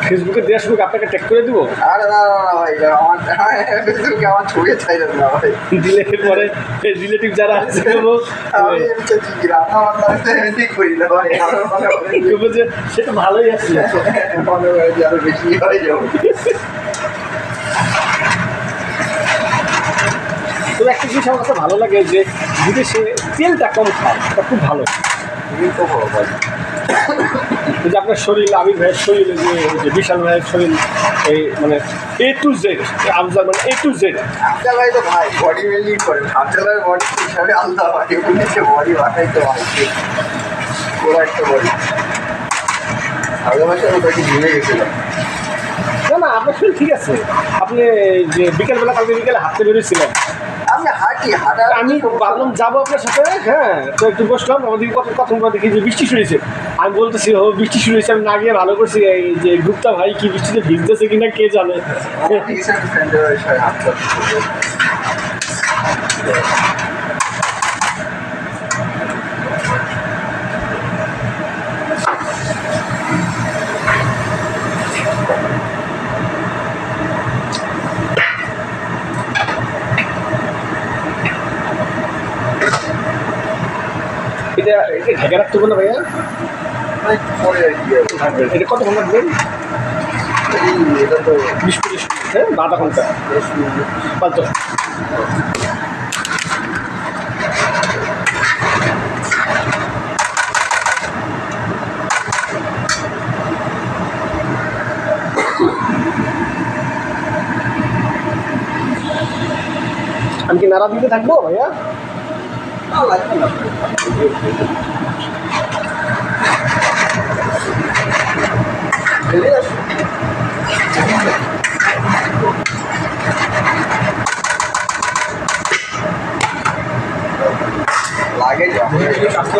ফেসবুকে দেওয়ার সময় আপনাকে ট্যাগ করে দিব। আরে না না ভাই, আমার ফেসবুকে আমার ছবি চাইলেন না ভাই। দিলে পরে রিলেটিভ যারা আছে আমি রান্না বান্না ঠিক করি না ভাই, যে সেটা ভালোই আছে, মনে হয় যে আরো বেশি হয়ে যাবে। তো একটা জিনিস আমার কাছে ভালো লাগে যে বিদেশে তেলটা কম খায়, এটা খুব ভালো। তো বড় ভাই, যে আপনার শরীর, আমির ভাইয়ের শরীরে যে বিশাল ভাইয়ের শরীর, এই মানে A to Z, আফজাল মানে A to Z। আফজাল ভাই তো ভাই বডি বিল্ডিং করে, আফজাল ভাই বডি হিসাবে আলাদা ভাই, উনিশে বডি বানাইতে ভাই পুরো একটা বডি। আফজাল ভাই সাথে তাকে ঘুরে গেছিলাম। না না, আপনার শরীর ঠিক আছে। আপনি যে বিকেলবেলা, কালকে বিকেলে হাঁটতে বেরোছিলেন, আমি হাঁটা আমি ভাবলাম যাবো আপনার সাথে। হ্যাঁ, তো একটু বসলাম, আমাদের কখন দেখি যে বৃষ্টি শুরু হয়েছে। আমি বলতেছি ও বৃষ্টি শুরু হয়েছে, আমি না গিয়ে ভালো করছি। এই যে গুপ্তা ভাই কি বৃষ্টিতে ভিজতেছে কিনা কে জানে। এটা ঢেকে রাখতে বলে ভাইয়া, এটা কত ঘন্টা লাগবেন? এটা তো 20-25 মিনিট, হ্যাঁ, আধা ঘন্টা 5-10। আমি কি নাড়া দিতে থাকবো ভাইয়া? লাগে আসতে